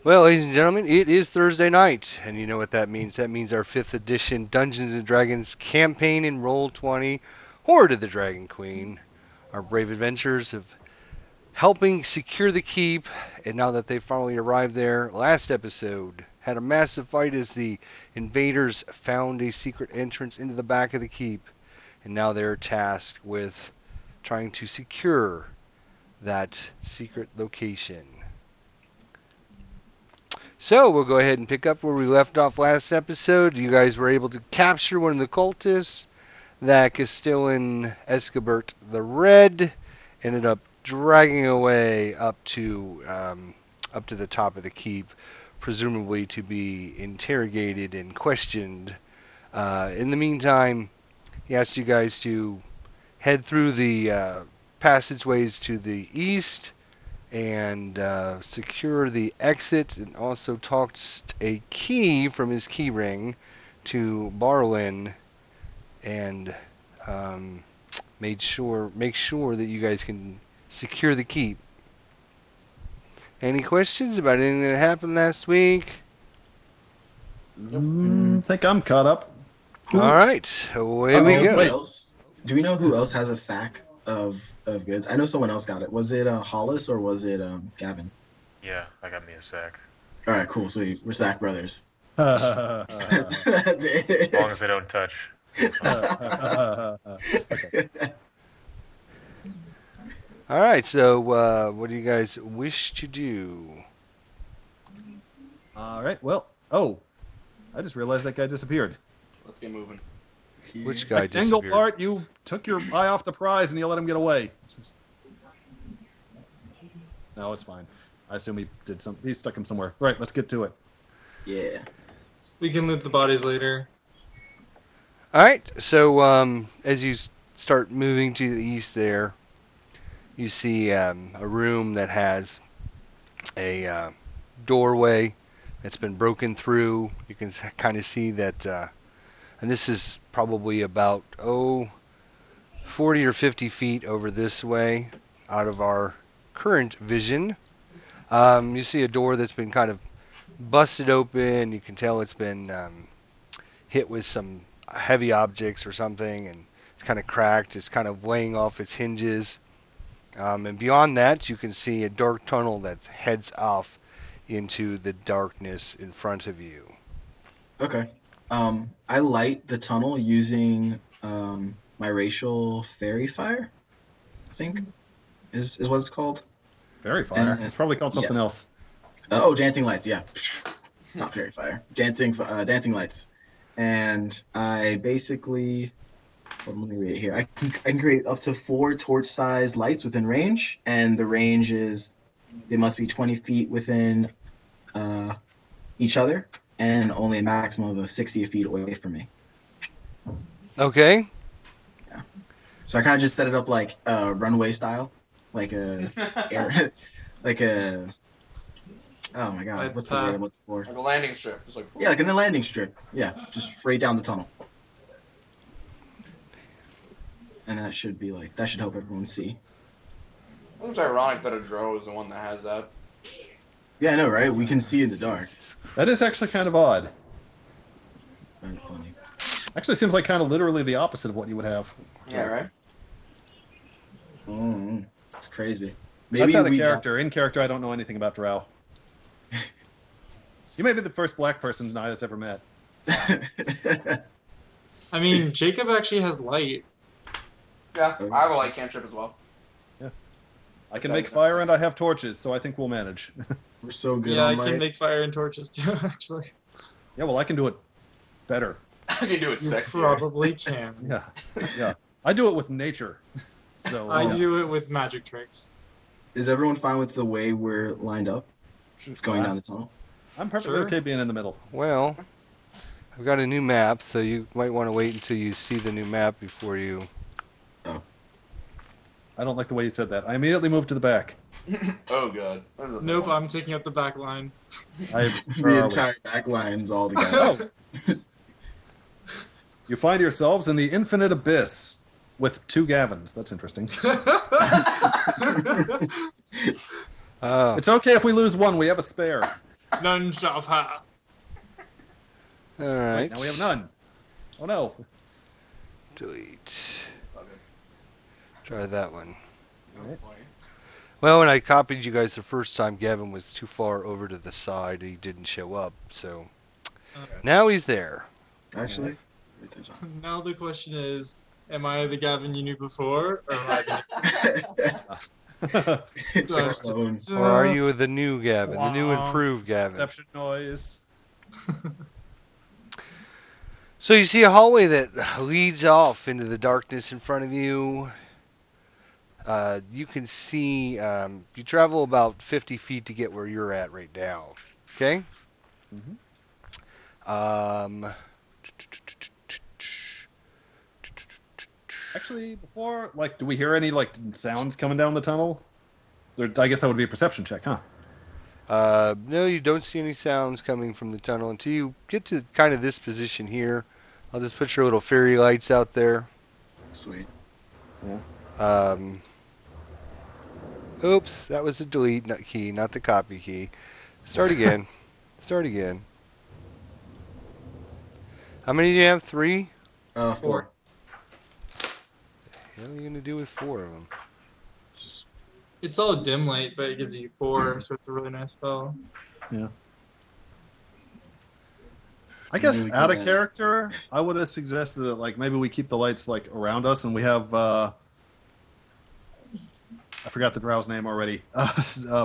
Well, ladies and gentlemen, it is Thursday night, and you know what that means. That means our 5th edition Dungeons and Dragons campaign in Roll20, Hoard of the Dragon Queen. Our brave adventurers of helping secure the keep, and now that they've finally arrived there, last episode had a massive fight as the invaders found a secret entrance into the back of the keep, and now they're tasked with trying to secure that secret location. So we'll go ahead and pick up where we left off last episode. You guys were able to capture one of the cultists. That Castellan Escobert the Red ended up dragging away up to the top of the keep, presumably to be interrogated and questioned. In the meantime, he asked you guys to head through the passageways to the east and secure the exit, and also tossed a key from his key ring to Barlin, and make sure that you guys can secure the keep. Any questions about anything that happened last week? Think I'm caught up. All right, away we go. Who else? Do we know who else has a sack of goods? I know someone else got it. Was it Hollis or was it Gavin? Yeah, I got me a sack. All right, cool. So we're sack brothers. Okay. That's As long as they don't touch. All right, so what do you guys wish to do? All right. Well, I just realized that guy disappeared. Let's get moving. Which guy Angle disappeared? part, you took your eye off the prize and you let him get away. No, it's fine. I assume he did some. He stuck him somewhere. Right. Let's get to it. Yeah. We can loot the bodies later. All right, so as you start moving to the east there, you see a room that has a doorway that's been broken through. You can kind of see that, and this is probably about 40 or 50 feet over this way out of our current vision. You see a door that's been kind of busted open. You can tell it's been hit with some heavy objects or something, and it's kind of cracked. It's kind of weighing off its hinges. And beyond that, you can see a dark tunnel that heads off into the darkness in front of you. Okay. I light the tunnel using my racial fairy fire. I think is what it's called. Fairy fire. It's probably called something else. Dancing lights. Yeah, not fairy fire. Dancing lights. And I basically, let me read it here. I can create up to 4 torch-sized lights within range, and the range is they must be 20 feet within each other, and only a maximum of 60 feet away from me. Okay. Yeah. So I kind of just set it up like runway style, like a air, like a. Oh my god, what's the word I'm looking for? Like a landing strip. Just like, Yeah, like in a landing strip. Yeah, just straight down the tunnel. And that should help everyone see. I think it's ironic that a Dro is the one that has that. Yeah, I know, right? We can see in the dark. That is actually kind of odd. Very funny. Actually, seems like kind of literally the opposite of what you would have. Yeah, right? It's crazy. That's out of character. In character, I don't know anything about Drow. You may be the first black person Naya's ever met. I mean, Jacob actually has light. Yeah, I have a light cantrip as well. Yeah. I can make fire and I have torches, so I think we'll manage. We're so good Yeah, on I light. can make fire and torches too, actually. Yeah, well, I can do it better. I can do it You sexier. probably can. Yeah. I do it with nature. So I do it with magic tricks. Is everyone fine with the way we're lined up? Going down the tunnel? I'm perfectly Sure. okay being in the middle. Well, I've got a new map, so you might want to wait until you see the new map before you. I don't like the way you said that. I immediately moved to the back. Oh god. Nope, I'm taking up the back line. The entire back line's all together. Oh. You find yourselves in the infinite abyss with 2 Gavins. That's interesting. Oh, It's okay if we lose one. We have a spare. None shall pass. All Right, right. now we have none. Oh no. Delete. Okay. Try that one. That was funny. Well, when I copied you guys the first time, Gavin was too far over to the side. He didn't show up, so now he's there. Actually, Now the question is, am I the Gavin you knew before, or am I the it's a clone. Or are you the new Gavin, the new improved Gavin? Exception noise. So you see a hallway that leads off into the darkness in front of you. You can see, you travel about 50 feet to get where you're at right now. Okay? Actually, before, like, do we hear any, like, sounds coming down the tunnel? I guess that would be a perception check, huh? No, you don't see any sounds coming from the tunnel until you get to kind of this position here. I'll just put your little fairy lights out there. Sweet. Oops, that was the delete key, not the copy key. Start again. Start again. How many do you have? 3? 4. Four. What are you going to do with 4 of them? Just It's all dim light, but it gives you 4, so it's a really nice spell. Yeah. I guess Maybe we out of can- character, I would have suggested that, like, maybe we keep the lights, like, around us, and we have, I forgot the drow's name already,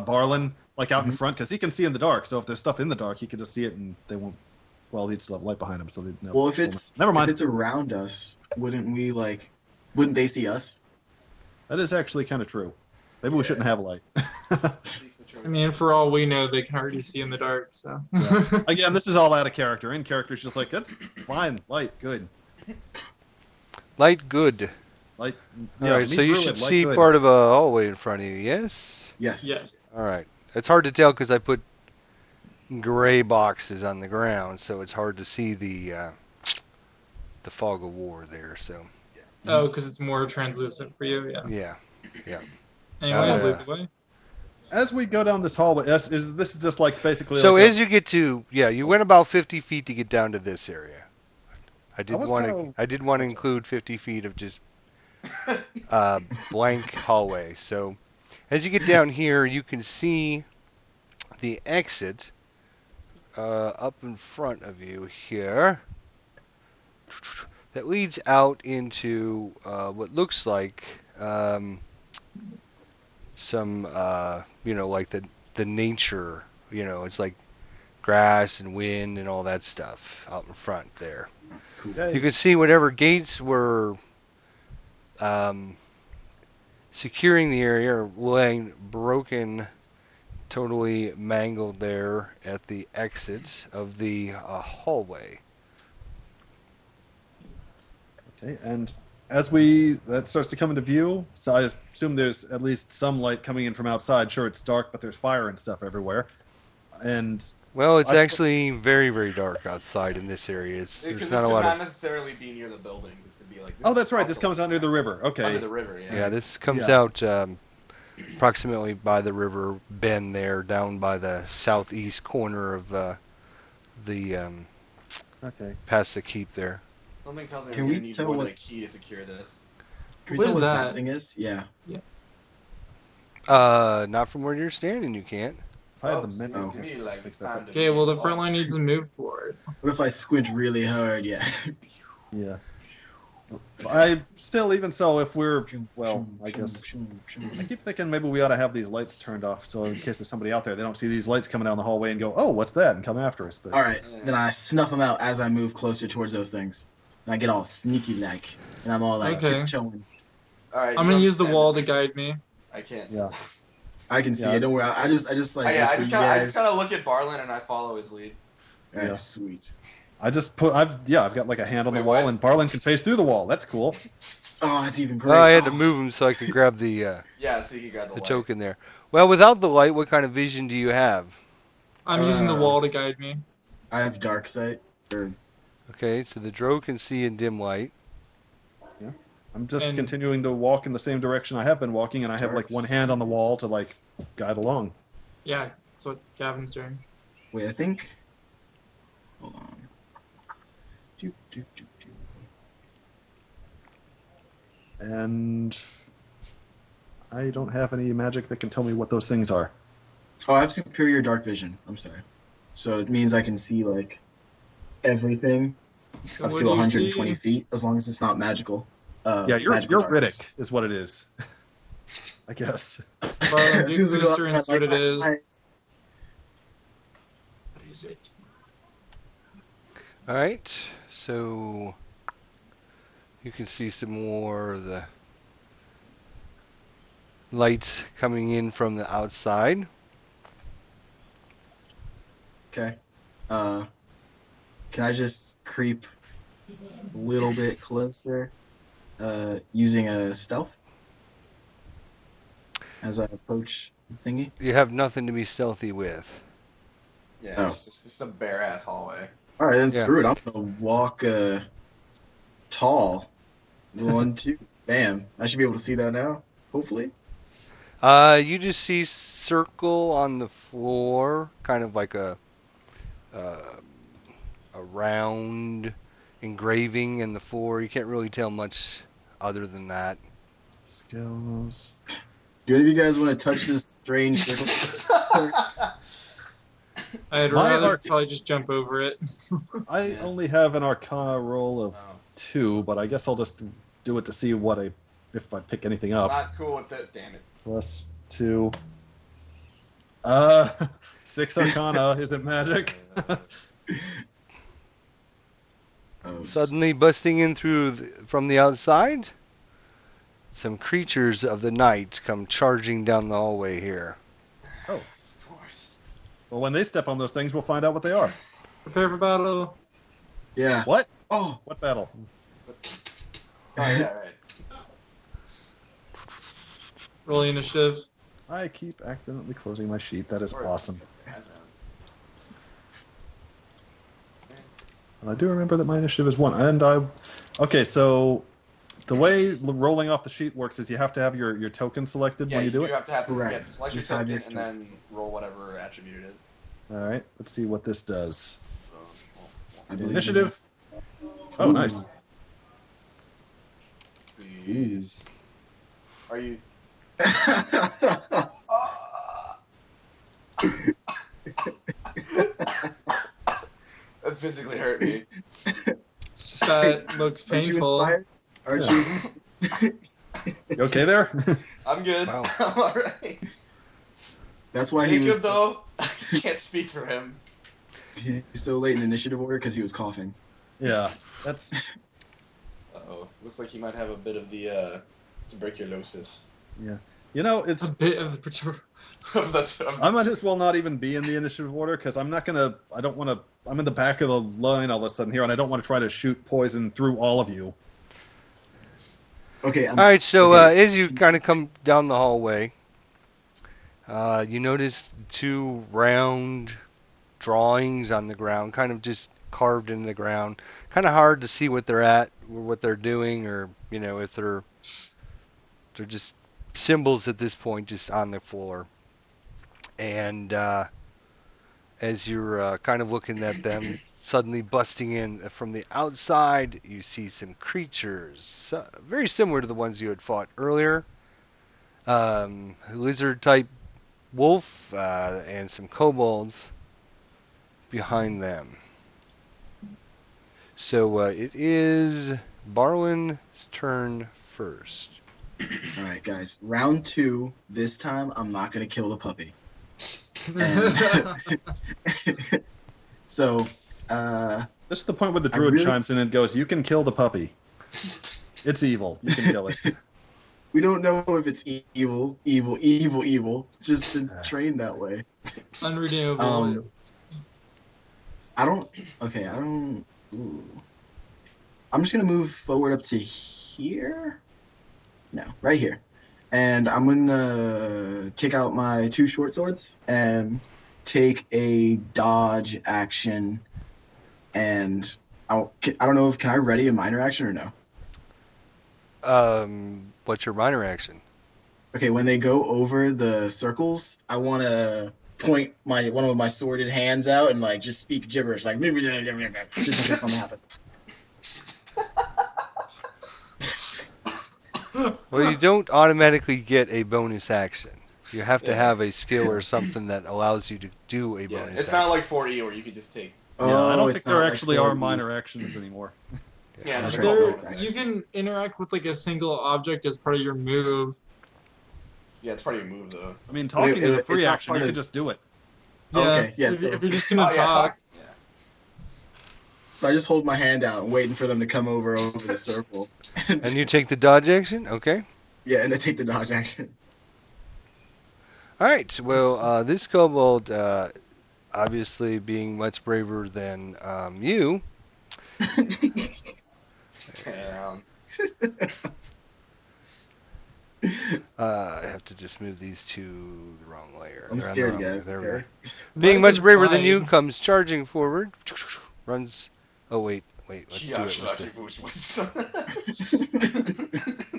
Barlin, like, out in front, because he can see in the dark, so if there's stuff in the dark, he can just see it, and they won't, well, he'd still have light behind him, so they'd know. Well, if it's Never mind. if it's around us, wouldn't they see us? That is actually kind of true. Maybe we shouldn't have a light. I mean, for all we know, they can already see in the dark, so. Again, this is all out of character. In character, it's just like, that's fine, light, good. Light good. Light, All yeah, right, me so you through should it, light see good. part of a hallway in front of you, yes? Yes. Yes. All right. It's hard to tell because I put gray boxes on the ground, so it's hard to see the fog of war there, so. Oh, because it's more translucent for you, yeah. Yeah. Anyways, yeah. lead the way. As we go down this hallway, this is just like basically. So like as you get to, you went about 50 feet to get down to this area. I did was want kinda- to. I did want to include 50 feet of just blank hallway. So as you get down here, you can see the exit up in front of you here that leads out into what looks like some like the nature. It's like grass and wind and all that stuff out in front there. Cool. You can see whatever gates were securing the area are laying broken, totally mangled there at the exit of the hallway. Okay, and as that starts to come into view, so I assume there's at least some light coming in from outside. Sure, it's dark, but there's fire and stuff everywhere. And Well, it's I- actually very, very dark outside in this area. There's Because this not a could lot not of. necessarily be near the buildings. This could be like. oh, that's right. This comes out near the river. Okay. Under the river, yeah. Yeah, this comes Yeah. out approximately by the river bend there, down by the southeast corner of Okay. past the keep there. Something tells me Can we're we gonna need tell more than what- a key to secure this. Can we What tell is what that? that thing is? Yeah. Not from where you're standing, you can't. If I had Oh, the seems menu, to me like fix it's that. time to Okay, be well, the on. front line needs to move forward. What if I squint really hard? Yeah. Yeah. I still, even so, if we're well, I guess I keep thinking maybe we ought to have these lights turned off, so in case there's somebody out there, they don't see these lights coming down the hallway and go, "Oh, what's that?" and come after us. But All right. Then I snuff them out as I move closer towards those things, and I get all sneaky like, and I'm all like Okay. tiptoeing. All right, I'm you gonna use the understand wall it. to guide me. I can't. Yeah. I can see Yeah. it. Don't worry. I just like I whisper just you kind guys. of look at Barlin and I follow his lead. All right, Yeah. sweet. I've got like a hand on the Wait, wall, what? and Barlin can face through the wall. That's cool. Oh, that's even great. Oh, I had to Oh. move him so I could grab the Yeah, so you can grab the light. token there. Well, without the light, what kind of vision do you have? I'm using the wall to guide me. I have dark sight. Or Okay, so the drow can see in dim light. I'm just And- continuing to walk in the same direction I have been walking, and I have like Jerks. one hand on the wall to like guide along. Yeah, that's what Gavin's doing. Wait, I think. Hold on. Do, do, do, do. And I don't have any magic that can tell me what those things are. Oh, I have superior dark vision. I'm sorry. So it means I can see like everything And up what to do you 120 see? feet, as long as it's not magical. Yeah, you're Magical darkness. Riddick is what it is. I guess. Barlin, be Who else closer and had, see what like, it is. eyes? What is it? All right, so you can see some more of the lights coming in from the outside. Okay. Can I just creep a little bit closer, using a stealth as I approach the thingy? You have nothing to be stealthy with. Yeah, Oh. it's just a bare ass hallway. All right, then Yeah. screw it. I'm gonna walk tall. 1, 2, bam! I should be able to see that now. Hopefully. You just see circle on the floor, kind of like a round engraving in the floor. You can't really tell much other than that. Skills. Do any of you guys want to touch this strange circle? I'd My rather arc- probably just jump over it. I Yeah. only have an Arcana roll of Oh. 2, but I guess I'll just do it to see if I pick anything up. Not cool with it. Damn it. Plus 2. 6 Arcana isn't magic. Oh, Suddenly busting in from the outside, some creatures of the night come charging down the hallway here. Oh, Of course. well, when they step on those things, we'll find out what they are. Prepare for battle. yeah. What? Oh, What battle? Oh yeah, right. Roll initiative. I keep accidentally closing my sheet. That is awesome. And I do remember that my initiative is 1. Okay, so the way rolling off the sheet works is you have to have your token selected Yeah, when you do it. have to have Correct. yeah, select Just your have token your and then roll whatever attribute it is. All right, let's see what this does. So, I believe Initiative. Oh, nice. please. Are you? That physically hurt me. That looks Aren't you painful. inspired? Aren't you? You okay there? I'm good. Wow. I'm alright. That's why he Jacob, was though, I can't speak for him. he's so late in initiative order because he was coughing. Yeah, that's Uh-oh. Looks like he might have a bit of the tuberculosis. yeah. You know, A it's bit of the perturb. I might as well not even be in the initiative order because I'm not gonna. I don't want to. I'm in the back of the line all of a sudden here, and I don't want to try to shoot poison through all of you. Okay. All right, so okay. as you kind of come down the hallway, you notice 2 round drawings on the ground, kind of just carved in the ground. Kind of hard to see what they're at, or what they're doing, or if they're just symbols at this point, just on the floor. And as you're kind of looking at them, suddenly busting in from the outside, you see some creatures very similar to the ones you had fought earlier. Lizard-type wolf and some kobolds behind them. So it is Barwin's turn first. All right, guys. Round 2. This time, I'm not gonna kill the puppy. And so, This is the point where the I druid really- chimes in and goes, "You can kill the puppy. It's evil. You can kill it." we don't know if it's evil. It's just been trained that way. Unredeemable. I don't. Okay, I don't. Ooh. I'm just gonna move forward up to here. No, right here, and I'm gonna take out my 2 short swords and take a dodge action. And I don't know if can I ready a minor action or no. What's your minor action? Okay, when they go over the circles, I want to point one of my sworded hands out and like just speak gibberish, like just in case something happens. Well, you don't automatically get a bonus action. You have to have a skill or something that allows you to do a Yeah, bonus it's action. not like 4E where you could just take. Yeah, I don't think it's there not actually like are 4E. minor actions anymore. Yeah, That's they're right. called Bonus bonus You action. can interact with like a single object as part of your move. Yeah, it's part of your move though. I mean, talking is a it's free not action. part You of- could just do it. Yeah, Okay, yeah, if, so- if you're just gonna Oh yeah, talk. Yeah. So I just hold my hand out, waiting for them to come over the circle. And you take the dodge action? Okay. Yeah, and I take the dodge action. Alright, well, this kobold, obviously being much braver than you, Yeah. I have to just move these to the wrong layer. I'm They're on the scared, wrong layer. guys. There we Okay. go. Being Might have much been braver than you, fine. comes charging forward, runs. Oh wait, let's do it.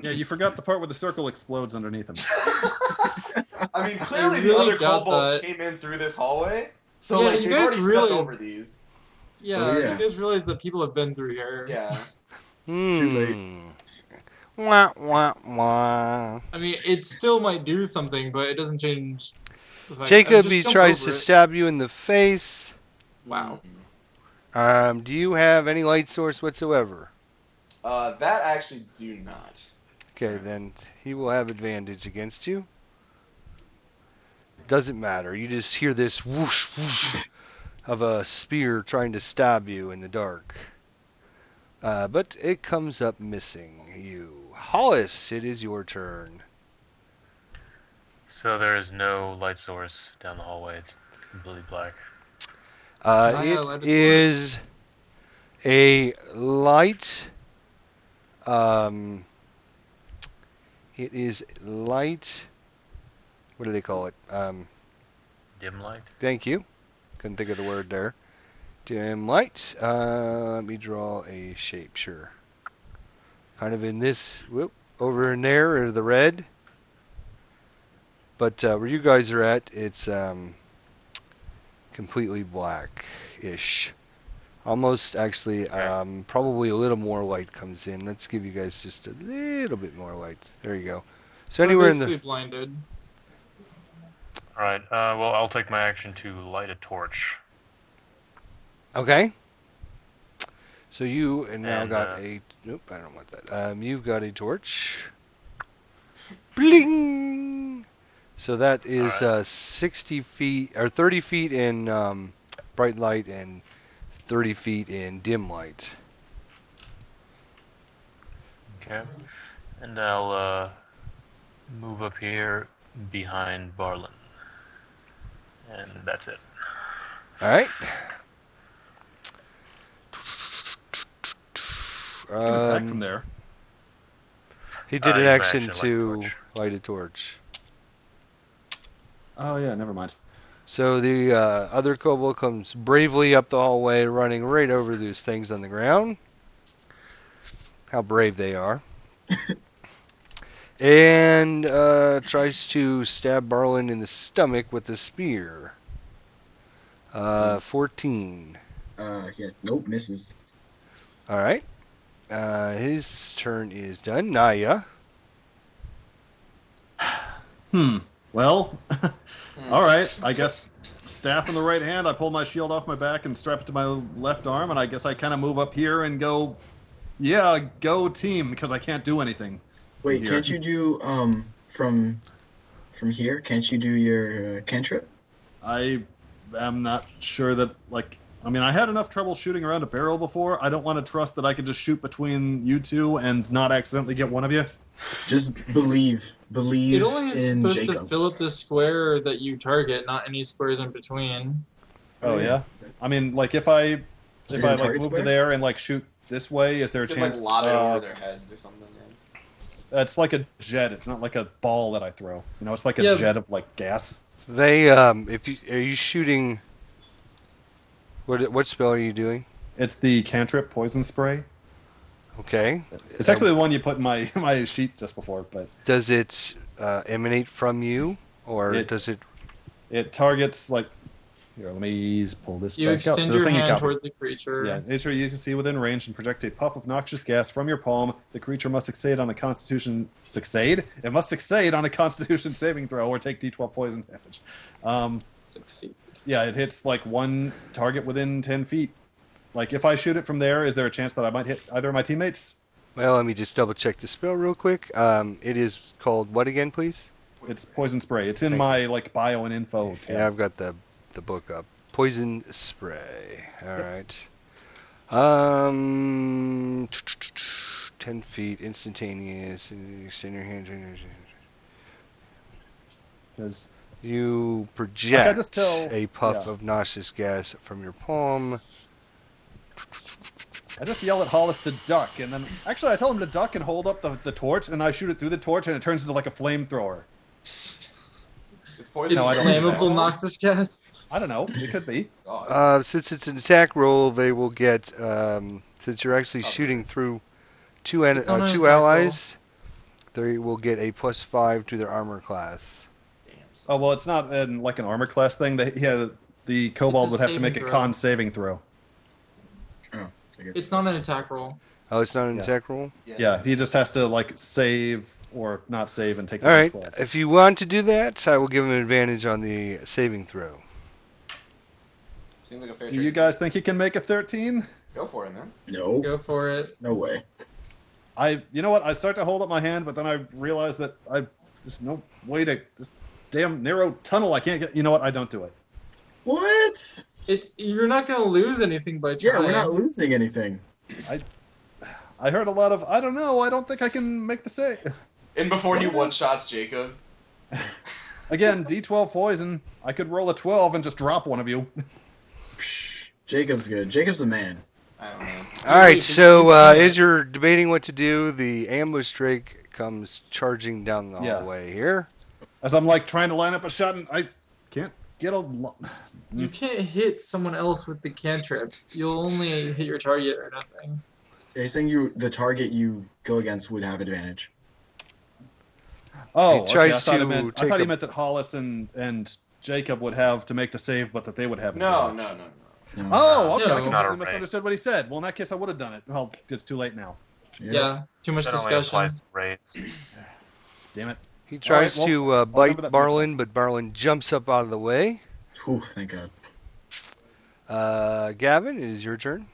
Yeah, you forgot the part where the circle explodes underneath him. I mean, clearly I the really other got kobolds that. came in through this hallway, so Yeah, like you they've guys already realize- stepped over these. Yeah, Oh, yeah. you guys realize that people have been through here. Yeah. Too late. Wah, wah, wah. I mean, it still might do something, but it doesn't change. the fact- Jacob, just he jump tries over to it. stab you in the face. Wow. Do you have any light source whatsoever? That I actually do not. Okay, then he will have advantage against you. Doesn't matter. You just hear this whoosh, whoosh of a spear trying to stab you in the dark. But it comes up missing you. Hollis, it is your turn. So there is no light source down the hallway. It's completely black. I It highlighted is a light. It is light. What do they call it? Dim light. Thank you. Couldn't think of the word there. Dim light. Let me draw a shape. Sure. Kind of in this. Whoop. Over in there are the red. But where you guys are at, it's completely black-ish. Almost, actually, Okay. probably a little more light comes in. Let's give you guys just a little bit more light. There you go. So So we're anywhere in basically the... blinded. Alright, well, I'll take my action to light a torch. Okay. So you now And, got a... Nope, I don't want that. You've got a torch. Bling! So that is Alright. 60 feet, or 30 feet in bright light and 30 feet in dim light. Okay. And I'll move up here behind Barlin. And that's it. Alright. You can attack from there. He did an use my action action to light a to torch. light a torch. Oh yeah, never mind. So the other kobold comes bravely up the hallway, running right over those things on the ground. How brave they are. And tries to stab Barlin in the stomach with a spear. 14. Yeah, nope, misses. Alright. His turn is done. Naya. Well, all right. I guess staff in the right hand. I pull my shield off my back and strap it to my left arm, and I guess I kind of move up here and go. Yeah, go team, because I can't do anything. Wait, Here. can't you do from here? Can't you do your cantrip? I am not sure that, like, I mean, I had enough trouble shooting around a barrel before. I don't want to trust that I could just shoot between you two and not accidentally get one of you. Just believe It only is in supposed to Jacob. fill up the square that you target, not any squares in between. Oh yeah. I mean, like if I You're like target move square? to there and like shoot this way, is there a You could like chance? lob it over their heads or something. Yeah. It's like a jet. It's not like a ball that I throw. You know, it's like a Yeah. jet of like gas. They if you are you shooting what spell are you doing? It's the cantrip poison spray. Okay. It's actually the one you put in my my sheet just before, but Does it emanate from you or It- does it It targets like. Here, let me pull this You back up. extend The your thing you hand copied. towards the creature. Yeah, nature you can see within range and project a puff of noxious gas from your palm. The creature must succeed on a Constitution. Succeed? It must succeed on a Constitution saving throw or take D12 poison damage. Succeed. Yeah, it hits like one target within 10 feet. Like if I shoot it from there, is there a chance that I might hit either of my teammates? Well, let me just double check the spell real quick. It is called what again, please? It's poison spray. It's in Thank my like bio and info tab. Yeah, I've got the book up. Poison spray. All right. 10 feet, instantaneous. Extend your hand. Because You project just tell- a puff yeah. of noxious gas from your palm. I just yell at Hollis to duck, and then actually I tell him to duck and hold up the torch, and I shoot it through the torch, and it turns into like a flamethrower. It's poison. It's No, I don't flammable know. noxious gas. I don't know. It could be. God. Since it's an attack roll, they will get. Since you're actually shooting through two It's not an attack allies, they will get a +5 to their armor class. Damn. Oh well, it's not like an armor class thing. The kobold It's a would have to make a saving con throw. saving throw. Oh, I guess It's not an attack roll. Oh, it's not an Yeah. attack roll. Yeah, he just has to like save or not save and take the All right. 12. If you want to do that, I will give him an advantage on the saving throw. Seems like a fair Do you trade. guys think he can make a 13? Go for it, man. No, Go for it. no way. You know what? I start to hold up my hand, but then I realize that there's no way to this damn narrow tunnel. I can't get. You know what? I don't do it. What? You're not gonna lose anything by Yeah, trying. we're not losing anything. I heard a lot of. I don't know. I don't think I can make the save. And before he one-shots Jacob. Again, D12 poison. I could roll a 12 and just drop one of you. Psh, Jacob's good. Jacob's a man. I don't know. All right. Wait, So but you- as you're debating what to do, the ambush drake comes charging down the Yeah. hallway here. As I'm like trying to line up a shot, and I can't get a. You can't hit someone else with the cantrip. You'll only hit your target or nothing. Yeah, he's saying the target you go against would have advantage. Oh, He okay. tries I thought, to I take thought he a- meant that Hollis and Jacob would have to make the save, but that they would have. No, advantage. no, no, no. No. Oh, okay. No. I Not completely a range. misunderstood what he said. Well, in that case, I would have done it. Well, it's too late now. Yeah. Too much That only applies discussion. to raids. Damn it. He tries well, to remember bite that for next Barlin, but Barlin jumps up out of the way. Whew, thank God. Gavin, it is your turn.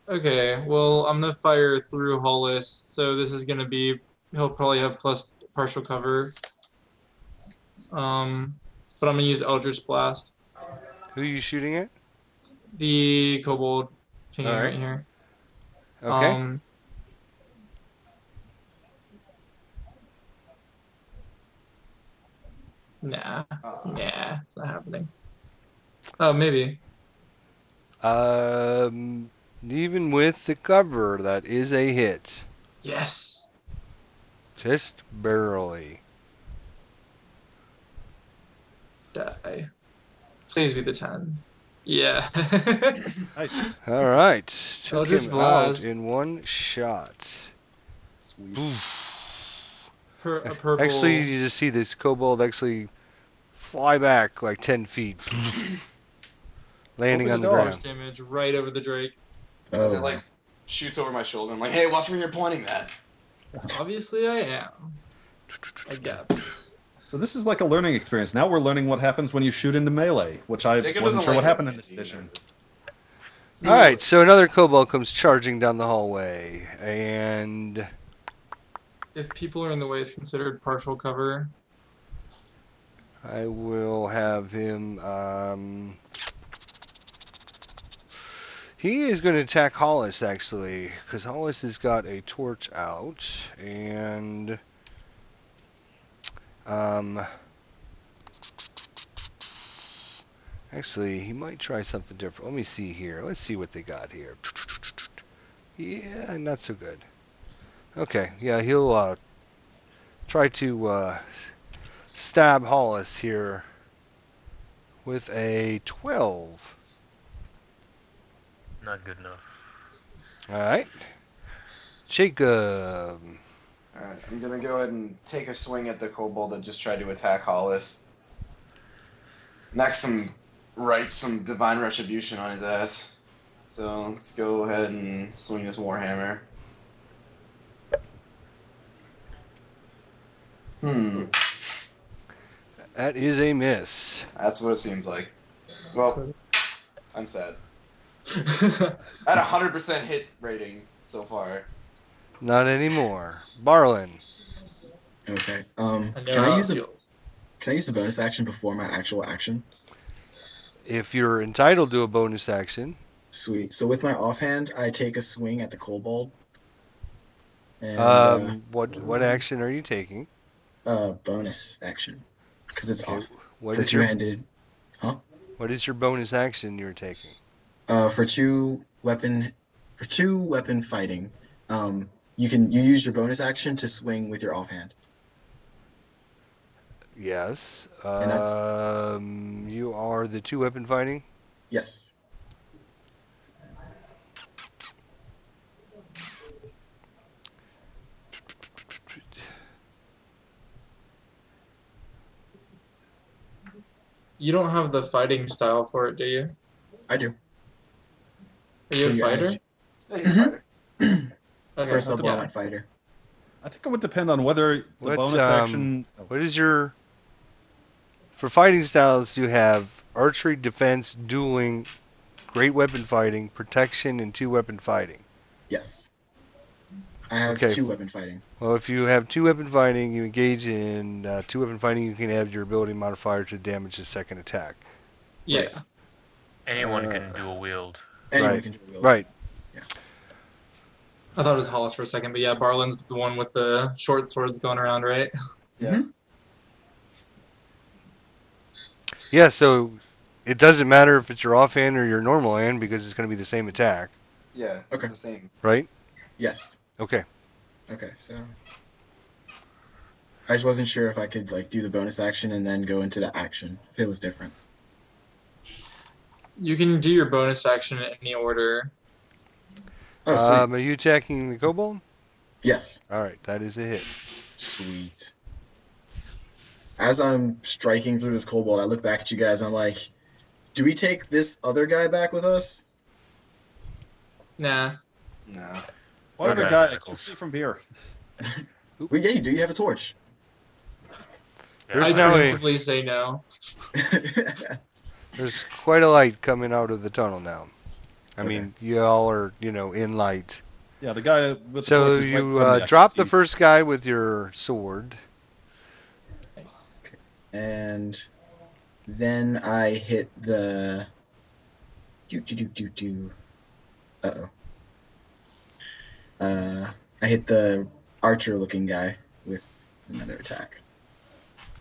Okay, well, I'm gonna fire through Hollis, so this is gonna be. He'll probably have plus partial cover. But I'm gonna use Eldritch Blast. Who are you shooting at? The kobold pinging Alright. right here. Okay. Nah, it's not happening. Oh, maybe. Even with the cover, that is a hit. Yes. Just barely. Die. Please be the 10. Yeah. Nice. All right. Took Eldritch him Blast. out in one shot. Sweet. Oof. A purple. Actually, you just see this kobold actually fly back like 10 feet. Landing Open on the the door. ground. force damage right over the Drake. As it Oh, like shoots over my shoulder. I'm like, hey, watch where you're pointing that. Obviously, I am. I got this. So this is like a learning experience. Now we're learning what happens when you shoot into melee, which I Jacob wasn't doesn't sure like what happened it. in this He edition. knows. All right, so another kobold comes charging down the hallway, and If people are in the way, it's considered partial cover. I will have him. He is going to attack Hollis actually, because Hollis has got a torch out, and actually he might try something different. Let me see here. Let's see what they got here. Yeah, not so good. Okay, yeah, he'll try to stab Hollis here with a 12. Not good enough. All right, Jacob. Alright, I'm gonna go ahead and take a swing at the kobold that just tried to attack Hollis. Next, write some divine retribution on his ass. So let's go ahead and swing this warhammer. That is a miss. That's what it seems like. Well, I'm sad. At 100% hit rating so far. Not anymore. Barlin. Okay. I know Can how I it use feels. Can I use a bonus action before my actual action? If you're entitled to a bonus action, Sweet. So with my offhand, I take a swing at the kobold. And what action are you taking? bonus action because it's Okay, off What for is your two-handed. what is your bonus action you're taking? For two weapon fighting, you use your bonus action to swing with your offhand. Yes. And that's- You are the 2-weapon fighting? Yes. You don't have the fighting style for it, do you? I do. Are you So a you fighter? add- Yeah, he's a fighter. Okay, First level, yeah. I'm a fighter. I think it would depend on whether the What, bonus action. What is your for fighting styles? You have archery, defense, dueling, great weapon fighting, protection, and 2-weapon fighting. Yes. I have Okay. two weapon fighting. Well, if you have 2-weapon fighting, you engage in 2-weapon fighting. You can add your ability modifier to damage the second attack. Yeah. Right. Anyone Uh, can dual wield. Anyone Right. can do a wield. Right. I thought it was Hollis for a second, but yeah, Barlin's the one with the short swords going around, right? Yeah. Yeah. So it doesn't matter if it's your offhand or your normal hand because it's going to be the same attack, Yeah, Okay. it's the same. right? Yes. Okay. Okay, so I just wasn't sure if I could do the bonus action and then go into the action if it was different. You can do your bonus action in any order. Oh, sweet. Are you attacking the kobold? Yes. All right. That is a hit. Sweet. As I'm striking through this kobold, I look back at you guys and I'm like, do we take this other guy back with us? Nah. No. What other Okay. guy? I can see from here. Yeah, you do. You have a torch. There's I now a, preemptively say no. there's quite a light coming out of the tunnel now. I Okay. mean, you all are, in light. Yeah, the guy with the So torch is right you from me. I can drop the see. first guy with your sword. Nice. And then I hit the. Uh-oh. I hit the archer-looking guy with another attack.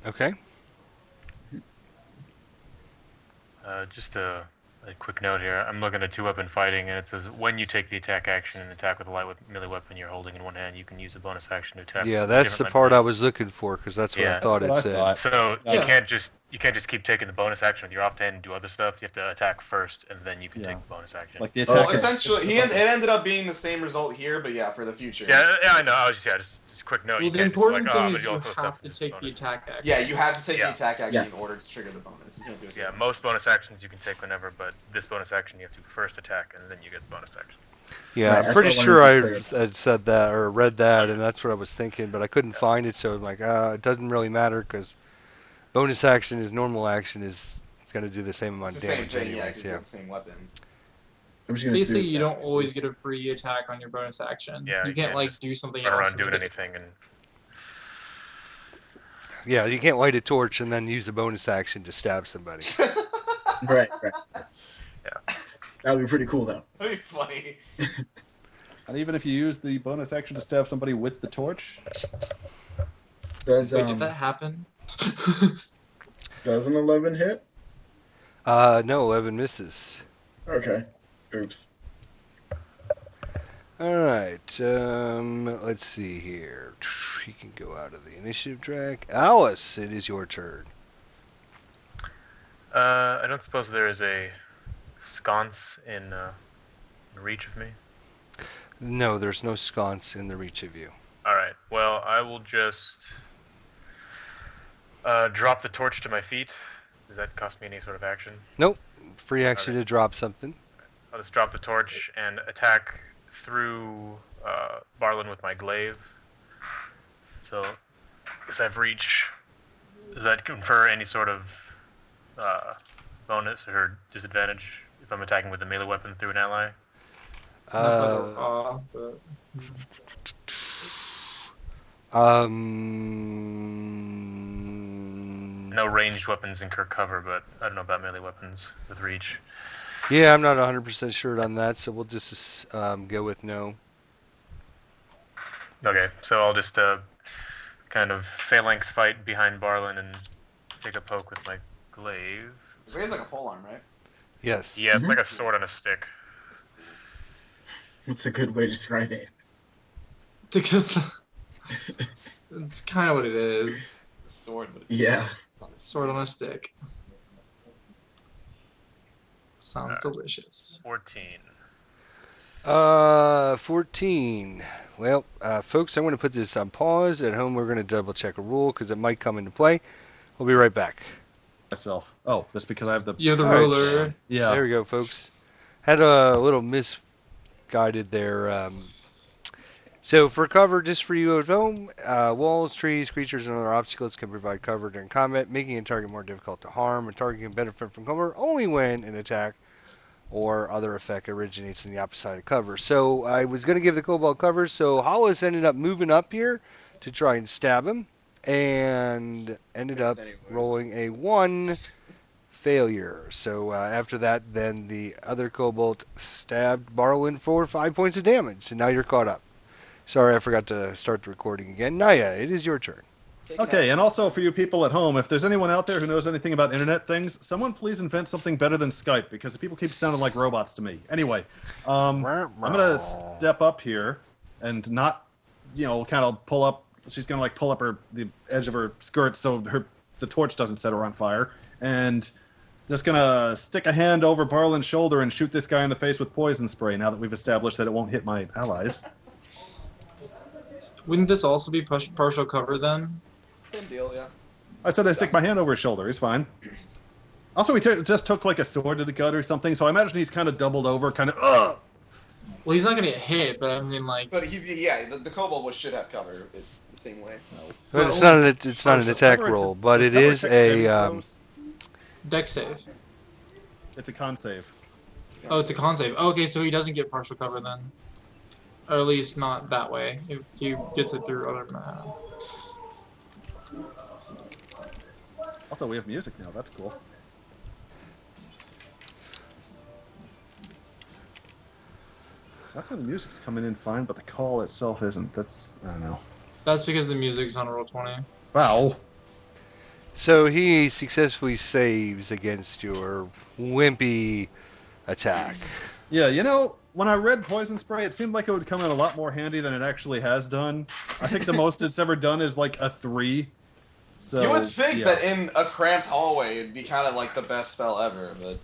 Okay. Just a quick note here. I'm looking at 2-weapon fighting, and it says when you take the attack action and attack with a melee weapon you're holding in one hand, you can use a bonus action to attack. Yeah, with a that's the different part I weapon. was looking for because that's what Yeah. I That's thought what it I said. thought. So Yeah. you can't just keep taking the bonus action with your offhand and do other stuff. You have to attack first, and then you can Yeah. take the bonus action. Like the Oh, attack. okay. Essentially, it ended up being the same result here, but yeah, for the future. yeah, I know. I was just a quick note. Well, you the can't just be important like, thing but is you also have stuff to this take the bonus. attack action. Yeah, you have to take Yeah. the attack action Yes. in order to trigger the bonus. You can't do it. Yeah, most bonus actions you can take whenever, but this bonus action you have to first attack, and then you get the bonus action. Yeah, Right, I'm that's pretty what I sure I wanted to had said that or read that, and that's what I was thinking, but I couldn't find it, so I'm like, it doesn't really matter because bonus action is normal action is it's going to do the same amount It's of the same damage thing, yeah, anyways. because you Yeah. have the same weapon. I'm just gonna Basically, assume you don't that always this- get a free attack on your bonus action. Yeah, you you can't can't just do something Run else. around and doing get- anything, and Yeah, you can't light a torch and then use a bonus action to stab somebody. Right. Yeah. That would be pretty cool, though. That'd be funny. And even if you use the bonus action to stab somebody with the torch, Does Wait, did that happen? does an 11 hit? No, 11 misses. Okay. Oops. All right, let's see here. He can go out of the initiative track. Alice, it is your turn. I don't suppose there is a sconce in reach of me. No, there's no sconce in the reach of you. All right. Well, I will just drop the torch to my feet Does that cost me any sort of action? Nope. Free action Okay. to drop something. I'll just drop the torch and attack through Barlin with my glaive. So, does that reach? Does that confer any sort of bonus or disadvantage if I'm attacking with a melee weapon through an ally? But No ranged weapons incur cover, but I don't know about melee weapons with reach. Yeah, I'm not 100% sure on that, so we'll just go with no. Okay, so I'll just kind of phalanx fight behind Barlin and take a poke with my glaive. The glave's like a polearm, right? Yes. Yeah, it's like a sword on a stick. That's a good way to describe it. because it's kind of what it is. Sword, but Yeah. it's on a Sword on a stick. Sounds Uh, delicious. 14. 14. Well, folks, I'm going to put this on pause. At home, we're going to double check a rule because it might come into play. We'll be right back. Myself. Oh, that's because I have the. You have the All right. ruler. Yeah. There we go, folks. Had a little misguided there. So for cover, just for you at home, walls, trees, creatures, and other obstacles can provide cover during combat, making a target more difficult to harm. A target can benefit from cover only when an attack or other effect originates in the opposite side of cover. So I was going to give the kobold cover, so Hollis ended up moving up here to try and stab him, and ended up rolling a 1 failure. So after that, then the other kobold stabbed Barwin for 5 points of damage, and now you're caught up. Sorry, I forgot to start the recording again. Naya, it is your turn. Okay, and also for you people at home, if there's anyone out there who knows anything about internet things, someone please invent something better than Skype, because people keep sounding like robots to me. Anyway, I'm gonna step up here and not, kind of pull up. She's gonna pull up the edge of her skirt so the torch doesn't set her on fire, and just gonna stick a hand over Barlin's shoulder and shoot this guy in the face with poison spray. Now that we've established that it won't hit my allies. Wouldn't this also be partial cover then? Same deal, yeah. I said I stick my hand over his shoulder. He's fine. Also, he just took a sword to the gut or something, so I imagine he's kind of doubled over, kind of, ugh! Well, he's not gonna get hit, but I mean, But the kobold should have cover it the same way. But it's not an attack roll, but it is a deck save. It's a con save. Oh, it's a con save. Okay, so he doesn't get partial cover then. Or at least not that way, if he gets it through other math. Also, we have music now. That's cool. So how come the music's coming in fine, but the call itself isn't? That's, I don't know. That's because the music's on roll 20. Foul. So he successfully saves against your wimpy attack. Yeah, when I read Poison Spray, it seemed like it would come in a lot more handy than it actually has done. I think the most it's ever done is a 3. So, You would think yeah. that in a cramped hallway it'd be kind of the best spell ever, but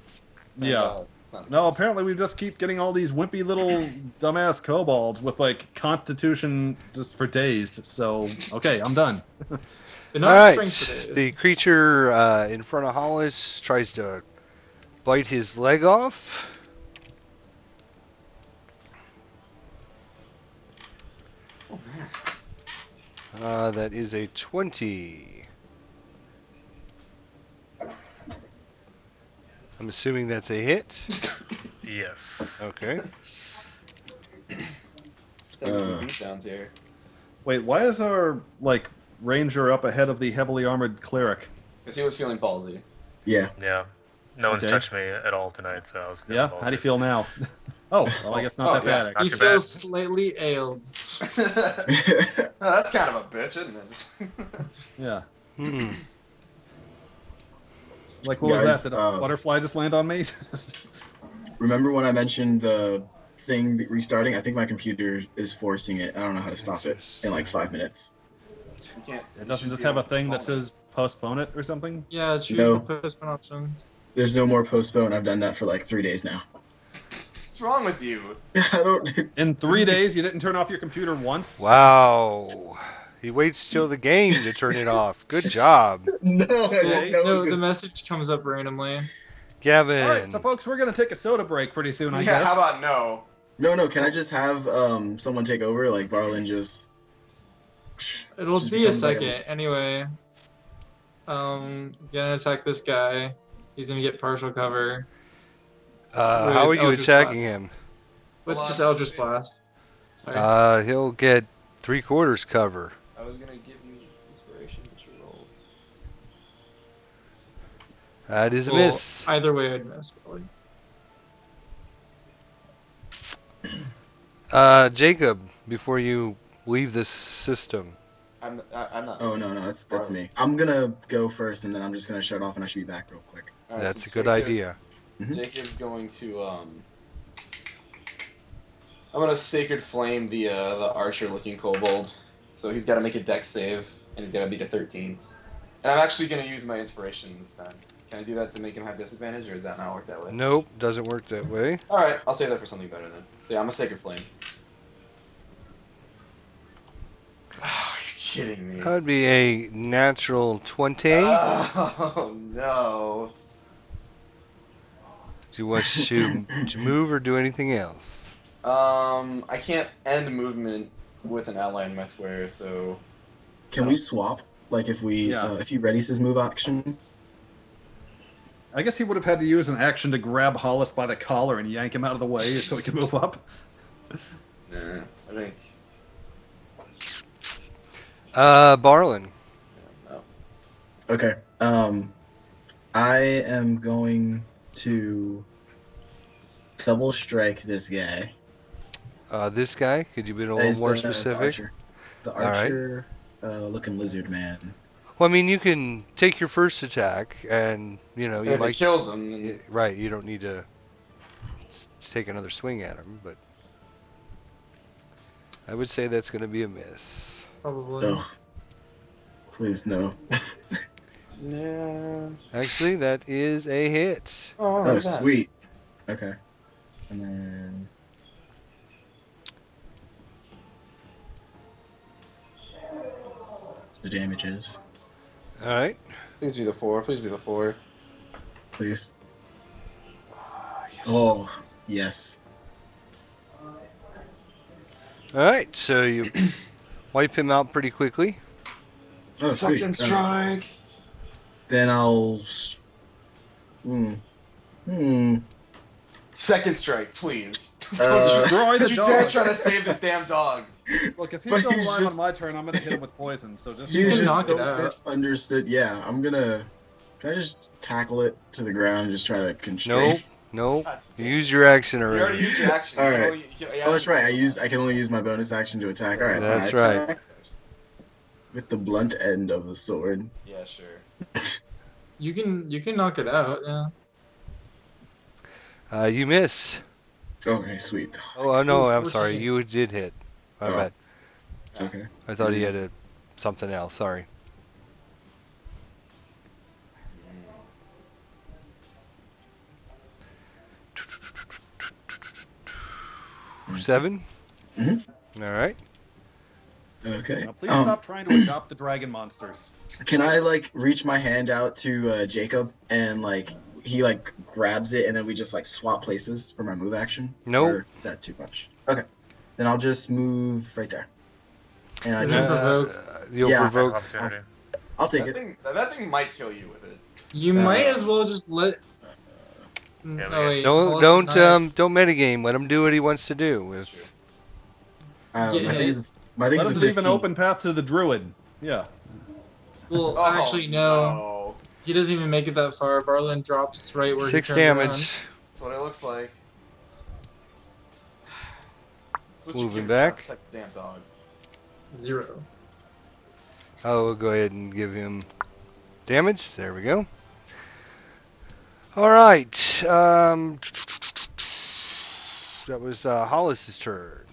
Yeah. it's not the No, case. apparently we just keep getting all these wimpy little dumbass kobolds with constitution just for days. So, okay, I'm done. But All not right, strength for days. the creature in front of Hollis tries to bite his leg off. Oh, man. That is a 20. I'm assuming that's a hit. Yes. Okay. Taking some beatdowns here. Wait, why is our ranger up ahead of the heavily armored cleric? Because he was feeling palsy. Yeah. Yeah. No one's Okay. touched me at all tonight, so I was. Yeah, how do you feel now? Oh, well, I guess not that yeah. bad. Not He too feels bad. slightly ailed. Oh, that's kind of a bitch, isn't it? Yeah. Hmm. What was Guys, that? Did a butterfly just land on me? Remember when I mentioned the thing restarting? I think my computer is forcing it. I don't know how to stop it in 5 minutes. You can't. It doesn't just have a thing that says postpone it or something? Yeah, choose No. the postpone option. There's no more postpone. I've done that for 3 days now. What's wrong with you? I don't. In 3 days, you didn't turn off your computer once? Wow. He waits till the game to turn it off. Good job, No, I didn't know it was No, the gonna... message comes up randomly. Gavin. All right, so folks, we're gonna take a soda break pretty soon, I Yeah, guess. how about no? No, can I just have someone take over? Like, Barlin just... It'll just be a becomes like second. Anyway. Gonna attack this guy. He's gonna get partial cover. How are with you Eldritch attacking Blast. him? With Hold just on. Eldritch Blast. Sorry. He'll get 3/4 cover. I was gonna give you inspiration, but you rolled. That is a Well, miss. Either way, I'd miss, probably. Jacob, before you leave this system. I'm not. Oh, no, that's me. I'm gonna go first, and then I'm just gonna shut off, and I should be back real quick. All right, That's so a good Jacob- idea. Jacob's going to I'm gonna Sacred Flame the archer-looking kobold. So he's got to make a dex save, and he's got to beat a 13. And I'm actually gonna use my inspiration this time. Can I do that to make him have disadvantage, or does that not work that way? Nope, doesn't work that way. All right, I'll save that for something better then. So yeah, I'm a Sacred Flame. Oh, you're kidding me. That would be a natural 20. Oh no. Do you want to move or do anything else? I can't end movement with an ally in my square, so Can we swap? Like, if we, Yeah. if he readies his move action? I guess he would have had to use an action to grab Hollis by the collar and yank him out of the way so he could move up. nah, I think. Barlin. No. Okay. I am going to double strike this guy. This guy, could you be a little Is more the specific? archer. The All right. archer looking lizard man. Well, I mean, you can take your first attack, and you know you If it might. kills him, then Right, you don't need to take another swing at him, but I would say that's going to be a miss. Probably. Oh, please no. yeah. Actually, that is a hit. Oh, Oh, sweet. Okay. And then the damages, All right. Please be the 4. Please be the 4. please. Oh, yes. All right. So you wipe him out pretty quickly. Oh, sweet. Second strike. Then I'll. Second strike, please. Destroy the you dog. dare try to save this damn dog. Look, if he's But still he's alive just- on my turn, I'm gonna hit him with poison. So just He's can knock just it so out. misunderstood. Yeah, I'm gonna. Can I just tackle it to the ground and just try to constrain? Nope. Nope. You used your action You already already. used your action. All You can right. only- you- Oh, that's right. I can only use my bonus action to attack. All right. That's I right. attack with the blunt end of the sword. Yeah, sure. You can knock it out, yeah. You miss. Okay, sweet. Oh no, I'm 14. sorry. You did hit. My Oh. bad. Okay. I thought he had something else. Sorry. Seven. Mhm. All right. Okay. Now, please stop trying to adopt the dragon monsters. Can I like reach my hand out to Jacob and like he like grabs it and then we just like swap places for my move action? Nope. Or is that too much? Okay. Then I'll just move right there. And I Is it take, provoke? You'll Yeah. provoke. Opportunity. I'll take That it. thing might kill you with it. You might as well just let. Yeah, Oh, wait, Don't Hollis don't is nice. don't metagame. Let him do what he wants to do. That's If, true. My Get thing hit. is my thing's Let a him leave 15. an open path to the druid. Yeah. Well, Oh, actually, no. no. He doesn't even make it that far. Barlin drops right where 6 he turned around. damage. That's what it looks like. That's what you Moving get back. to protect the damn dog. 0. Oh, we'll go ahead and give him damage. There we go. All right. That was Hollis's turn.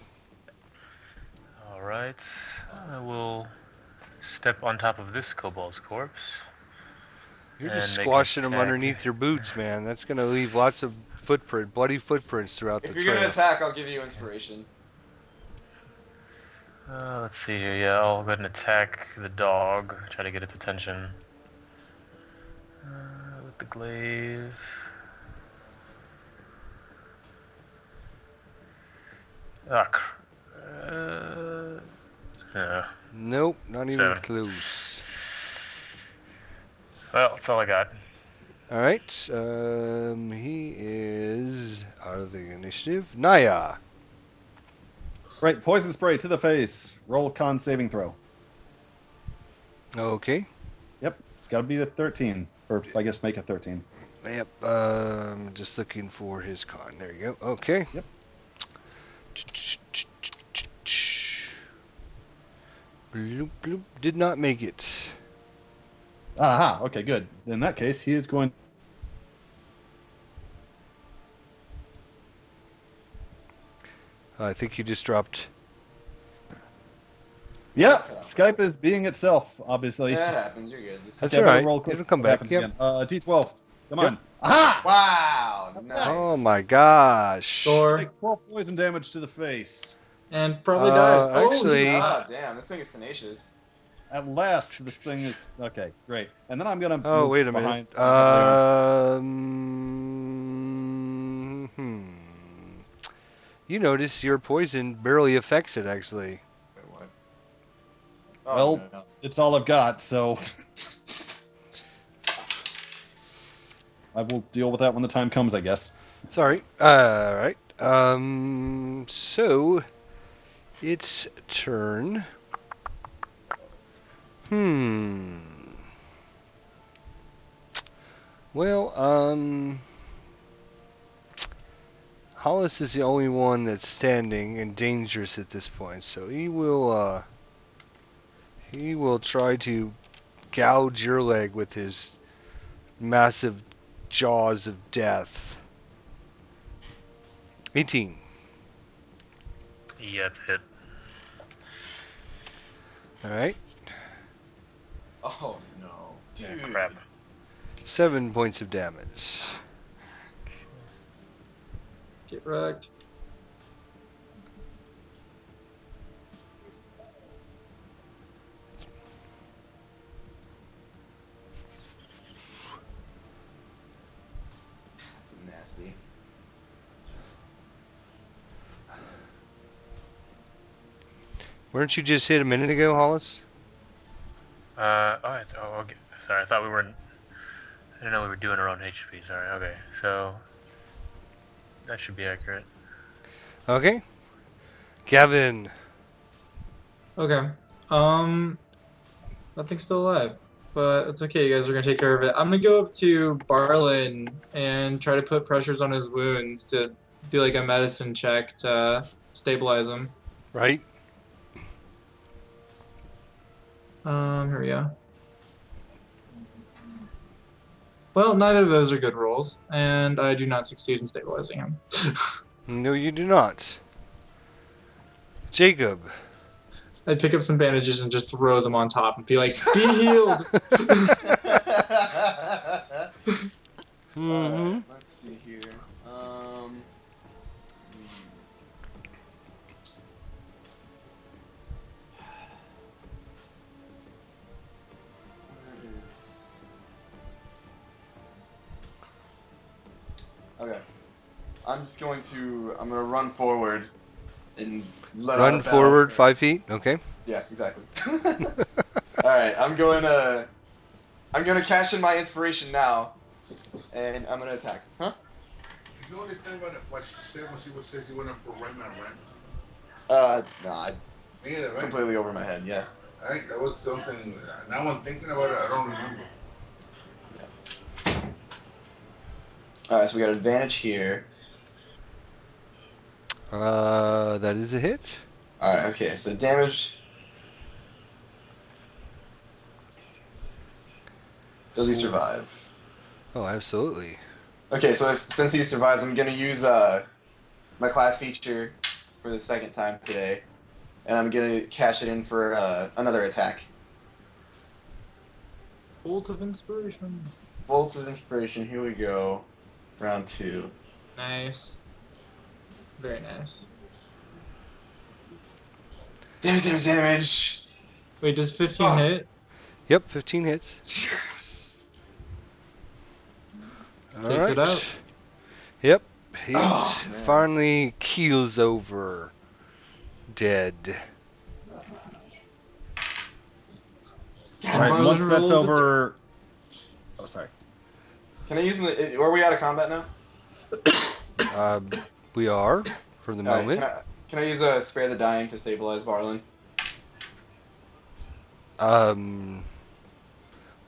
All right. I will step on top of this kobold's corpse. You're And just make an squashing him attack. underneath your boots, man. That's going to leave lots of bloody footprints throughout If the you're gonna trail. attack, I'll give you inspiration. Let's see here. Yeah, I'll go ahead and attack the dog. Try to get its attention. With the glaive. Yeah. Nope, not even 7. close. Well, that's all I got. All right. He is out of the initiative. Naya. Right, poison spray to the face. Roll con saving throw. Okay. Yep, it's got to be a 13, or I guess make a 13. Yep. Just looking for his con. There you go. Okay. Yep. Bloop, bloop. Did not make it. Aha. Okay, good. In that case, he is going. I think you just dropped. Yeah, Skype is being itself, obviously. Yeah, it happens. You're good. Just... That's Yeah, all better right. roll quick. It'll come It back. happens Yep. again. D12. Come Yep. on. Aha! Wow. Nice. Oh my gosh. Score. Takes 12 poison damage to the face. And probably dies. Oh, actually- he's Oh, not. damn. This thing is tenacious. At last, this thing is okay. Great, and then I'm gonna. Oh, move wait a behind. minute. You notice your poison barely affects it, actually. Wait, what? Oh, Well, no. It's all I've got, so I will deal with that when the time comes, I guess. Sorry. Alright. So, its turn. Well, Hollis is the only one that's standing and dangerous at this point, so he will try to gouge your leg with his massive jaws of death. 18. Yeah, it's hit. Alright. Oh, no. Dude. Yeah, crap. 7 points of damage. Get wrecked. That's nasty. Weren't you just hit a minute ago, Hollis? Okay. Sorry, I thought we were. I didn't know we were doing our own HP. Sorry. Okay, so that should be accurate. Okay. Gavin. Okay. Nothing's still alive, but it's okay. You guys are gonna take care of it. I'm gonna go up to Barlin and try to put pressures on his wounds to do like a medicine check to stabilize him. Right? Here we go. Well, neither of those are good rolls, and I do not succeed in stabilizing him. No, you do not. Jacob. I'd pick up some bandages and just throw them on top and be like, "Be healed." Mm-hmm. Let's see here. Okay. I'm gonna run forward and let out Run a battle forward cry. 5 feet. Okay. Yeah, exactly. Alright, I'm gonna cash in my inspiration now, and I'm gonna attack. Huh? You understand what she said when she says you went up for run, right? No, I Me either, right? completely over my head, yeah. Alright, that was something. Now I'm thinking about it, I don't remember. Alright, so we got advantage here. That is a hit. Alright, okay, so damage. Does he survive? Oh, absolutely. Okay, so since he survives, I'm gonna use my class feature for the second time today, and I'm gonna cash it in for another attack. Bolt of inspiration. Bolts of inspiration. Here we go. Round 2. Nice. Very nice. Damage. Wait, does 15 Oh. hit? Yep, 15 hits. Yes. All Takes it right. out. Yep. He Oh, man. finally keels over, dead. All right, Marlon once that's rolls a over. Oh, sorry. Can I use the? Are we out of combat now? We are for the All right, moment. can I use spare the dying to stabilize Barlin?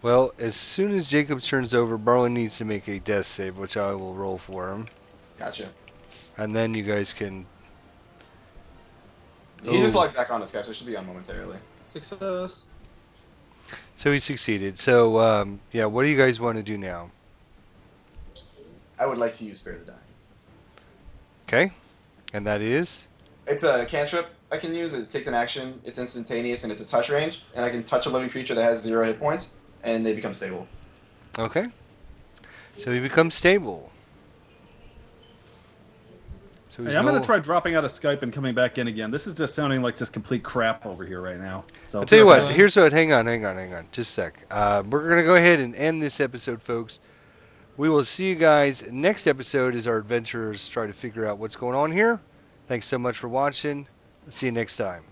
Well, as soon as Jacob turns over, Barlin needs to make a death save, which I will roll for him, Gotcha. and then you guys can. He just Oh. logged back on Skype, so it should be on momentarily. Success. So he succeeded. So yeah, what do you guys want to do now? I would like to use spare the dying. Okay, and that is. It's a cantrip I can use. It takes an action. It's instantaneous and it's a touch range, and I can touch a living creature that has 0 hit points, and they become stable. Okay. So he becomes stable. So he's Hey, I'm going to try dropping out of Skype and coming back in again. This is just sounding like just complete crap over here right now. So I'll tell you what. Okay. Here's what. Hang on. Just a sec. We're gonna go ahead and end this episode, folks. We will see you guys next episode as our adventurers try to figure out what's going on here. Thanks so much for watching. See you next time.